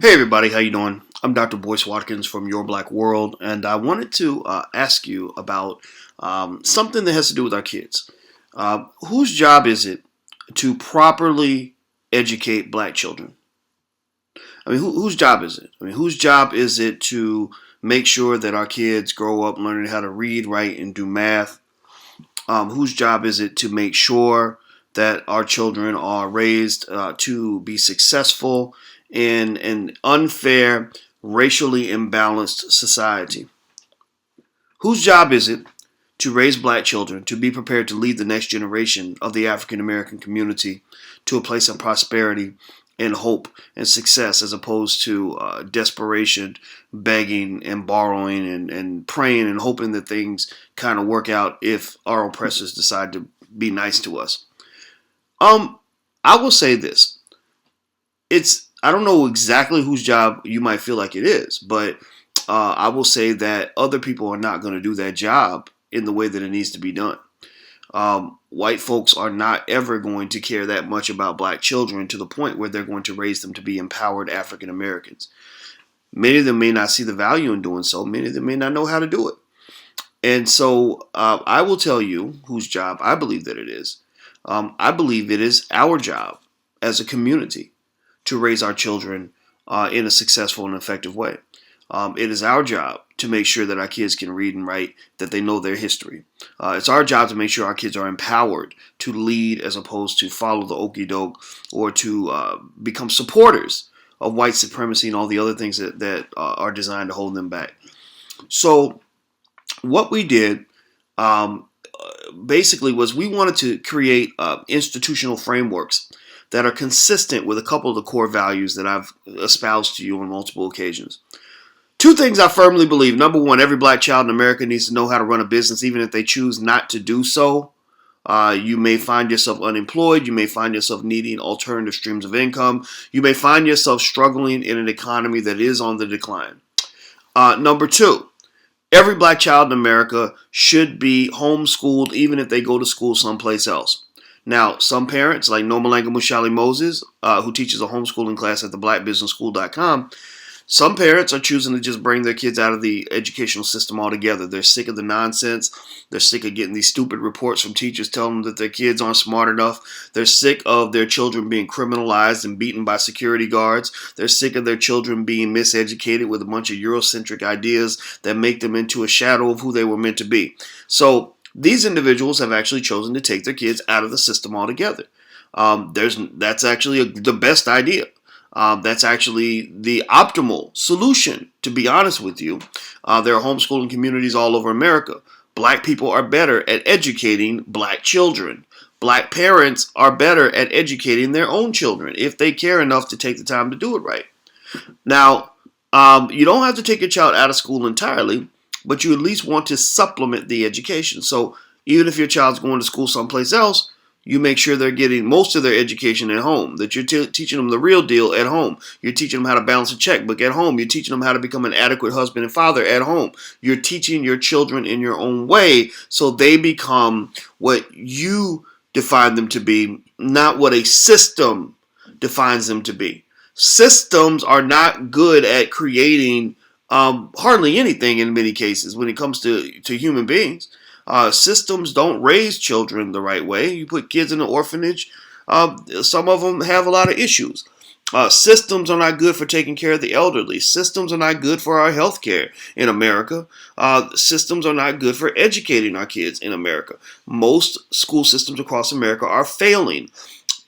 Hey everybody, how you doing? I'm Dr. Boyce Watkins from Your Black World, and I wanted to ask you about something that has to do with our kids. Whose job is it to properly educate black children? I mean, whose job is it? I mean, whose job is it to make sure that our kids grow up learning how to read, write, and do math? Whose job is it to make sure that our children are raised to be successful in an unfair, racially imbalanced society? Whose job is it to raise black children to be prepared to lead the next generation of the African American community to a place of prosperity and hope and success, as opposed to desperation, begging and borrowing and praying and hoping that things kind of work out if our oppressors decide to be nice to us? Um, I will say this. I don't know exactly whose job you might feel like it is, but I will say that other people are not going to do that job in the way that it needs to be done. White folks are not ever going to care that much about black children to the point where they're going to raise them to be empowered African Americans. Many of them may not see the value in doing so. Many of them may not know how to do it. And so I will tell you whose job I believe that it is. I believe it is our job as a community to raise our children in a successful and effective way. It is our job to make sure that our kids can read and write, that they know their history. It's our job to make sure our kids are empowered to lead as opposed to follow the okie doke or to become supporters of white supremacy and all the other things that are designed to hold them back. So what we did basically was we wanted to create institutional frameworks that are consistent with a couple of the core values that I've espoused to you on multiple occasions. Two things I firmly believe. Number one, every black child in America needs to know how to run a business, even if they choose not to do so. You may find yourself unemployed. You may find yourself needing alternative streams of income. You may find yourself struggling in an economy that is on the decline. Number two, every black child in America should be homeschooled, even if they go to school someplace else. Now, some parents, like Nomalanga Mushali Moses, who teaches a homeschooling class at theblackbusinessschool.com, some parents are choosing to just bring their kids out of the educational system altogether. They're sick of the nonsense. They're sick of getting these stupid reports from teachers telling them that their kids aren't smart enough. They're sick of their children being criminalized and beaten by security guards. They're sick of their children being miseducated with a bunch of Eurocentric ideas that make them into a shadow of who they were meant to be. So these individuals have actually chosen to take their kids out of the system altogether. That's actually the best idea. That's actually the optimal solution, to be honest with you. There are homeschooling communities all over America. Black people are better at educating black children. Black parents are better at educating their own children if they care enough to take the time to do it right. Now, you don't have to take your child out of school entirely, but you at least want to supplement the education. So even if your child's going to school someplace else, you make sure they're getting most of their education at home, that you're teaching them the real deal at home. You're teaching them how to balance a checkbook at home. You're teaching them how to become an adequate husband and father at home. You're teaching your children in your own way so they become what you define them to be, not what a system defines them to be. Systems are not good at creating hardly anything in many cases when it comes to human beings. Systems don't raise children the right way. You put kids in an orphanage, some of them have a lot of issues. Systems are not good for taking care of the elderly. Systems are not good for our health care in America. Systems are not good for educating our kids in America. Most school systems across America are failing.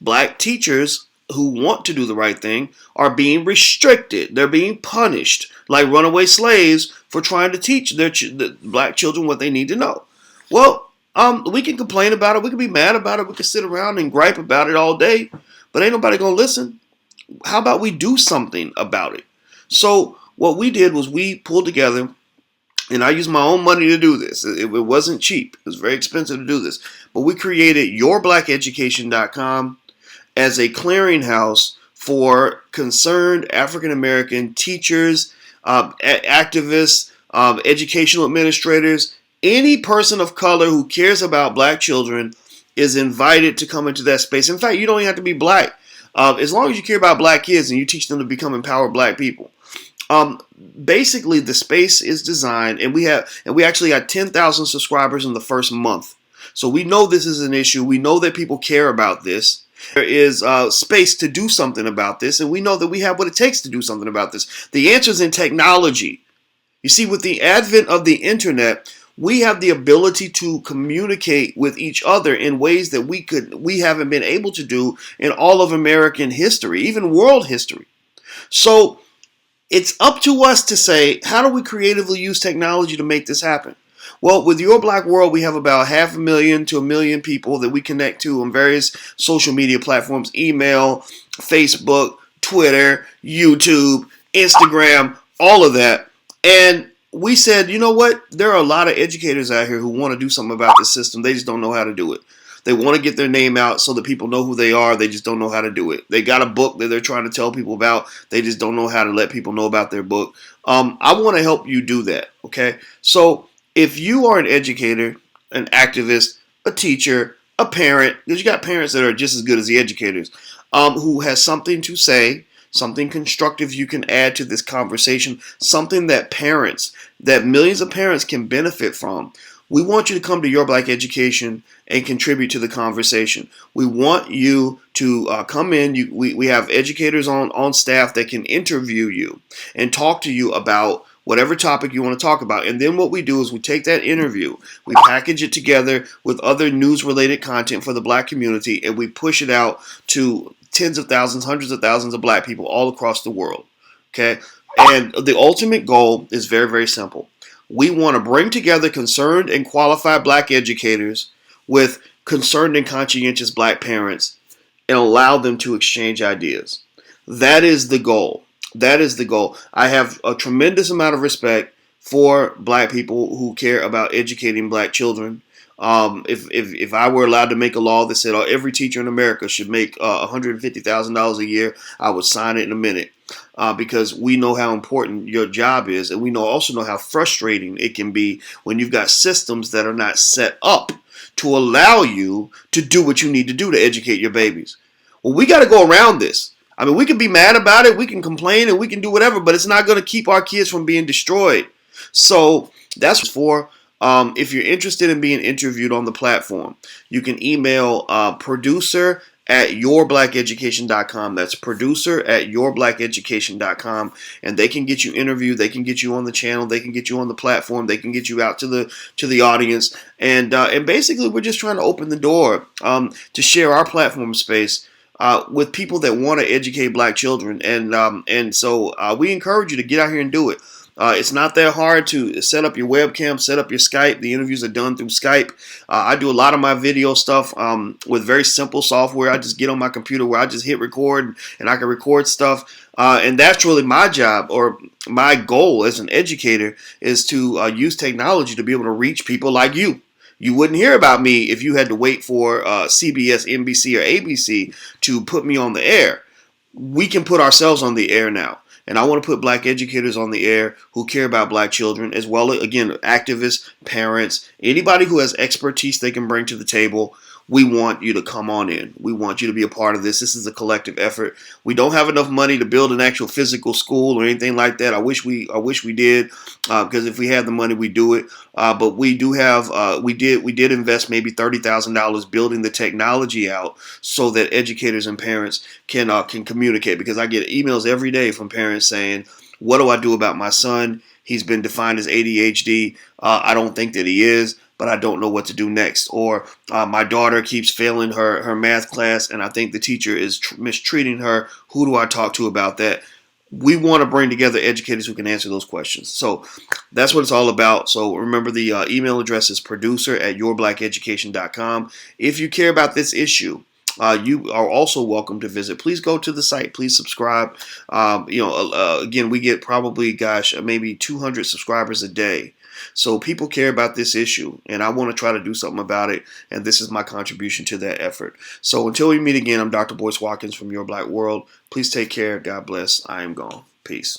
Black teachers who want to do the right thing are being restricted. They're being punished like runaway slaves for trying to teach the black children what they need to know. Well, we can complain about it. We can be mad about it. We can sit around and gripe about it all day, but ain't nobody going to listen. How about we do something about it? So what we did was we pulled together, and I used my own money to do this. It wasn't cheap. It was very expensive to do this. But we created yourbblackeducation.com as a clearinghouse for concerned African American teachers, activists, educational administrators. Any person of color who cares about black children is invited to come into that space. In fact, you don't even have to be black. As long as you care about black kids and you teach them to become empowered black people. Um, Basically, the space is designed, and we actually got 10,000 subscribers in the first month. So we know this is an issue. We know that people care about this. There is space to do something about this, and we know that we have what it takes to do something about this. The answer is in technology. You see, with the advent of the internet, we have the ability to communicate with each other in ways that we haven't been able to do in all of American history, even world history. So it's up to us to say, how do we creatively use technology to make this happen? Well, with Your Black World, we have about 500,000 to 1 million people that we connect to on various social media platforms: email, Facebook, Twitter, YouTube, Instagram, all of that. And we said, you know what? There are a lot of educators out here who want to do something about this system. They just don't know how to do it. They want to get their name out so that people know who they are. They just don't know how to do it. They got a book that they're trying to tell people about. They just don't know how to let people know about their book. I want to help you do that, okay? So if you are an educator, an activist, a teacher, a parent, because you got parents that are just as good as the educators, who has something to say, something constructive you can add to this conversation, something that millions of parents can benefit from, we want you to come to Your Black Education and contribute to the conversation. We want you to come in. We have educators on staff that can interview you and talk to you about whatever topic you want to talk about. And then what we do is we take that interview, we package it together with other news-related content for the black community, and we push it out to tens of thousands, hundreds of thousands of black people all across the world. Okay? And the ultimate goal is very, very simple. We want to bring together concerned and qualified black educators with concerned and conscientious black parents and allow them to exchange ideas. That is the goal. That is the goal. I have a tremendous amount of respect for black people who care about educating black children. If I were allowed to make a law that said every teacher in America should make $150,000 a year, I would sign it in a minute. Because we know how important your job is, and we also know how frustrating it can be when you've got systems that are not set up to allow you to do what you need to do to educate your babies. Well, we got to go around this. I mean, we can be mad about it, we can complain, and we can do whatever, but it's not going to keep our kids from being destroyed. So that's for. If you're interested in being interviewed on the platform, you can email producer@yourbblackeducation.com. That's producer@yourbblackeducation.com, and they can get you interviewed. They can get you on the channel. They can get you on the platform. They can get you out to the audience. And basically, we're just trying to open the door to share our platform space with people that want to educate black children. And so we encourage you to get out here and do it. It's not that hard to set up your webcam, set up your Skype. The interviews are done through Skype. I do a lot of my video stuff with very simple software. I just get on my computer where I just hit record and I can record stuff. And that's really my job, or my goal as an educator, is to use technology to be able to reach people like you. You wouldn't hear about me if you had to wait for CBS, NBC, or ABC to put me on the air. We can put ourselves on the air now. And I want to put black educators on the air who care about black children, as well as, again, activists, parents, anybody who has expertise they can bring to the table. We want you to come on in. We want you to be a part of this. This is a collective effort. We don't have enough money to build an actual physical school or anything like that. I wish we did, because if we had the money, we'd do it. But we do have, we did invest maybe $30,000 building the technology out so that educators and parents can communicate. Because I get emails every day from parents saying, "What do I do about my son? He's been defined as ADHD. I don't think that he is, but I don't know what to do next." Or my daughter keeps failing her math class, and I think the teacher is mistreating her. Who do I talk to about that? We want to bring together educators who can answer those questions. So that's what it's all about. So remember, the email address is producer@yourbblackeducation.com. If you care about this issue, you are also welcome to visit. Please go to the site. Please subscribe. Again, we get probably, maybe 200 subscribers a day. So people care about this issue, and I want to try to do something about it, and this is my contribution to that effort. So until we meet again, I'm Dr. Boyce Watkins from Your Black World. Please take care. God bless. I am gone. Peace.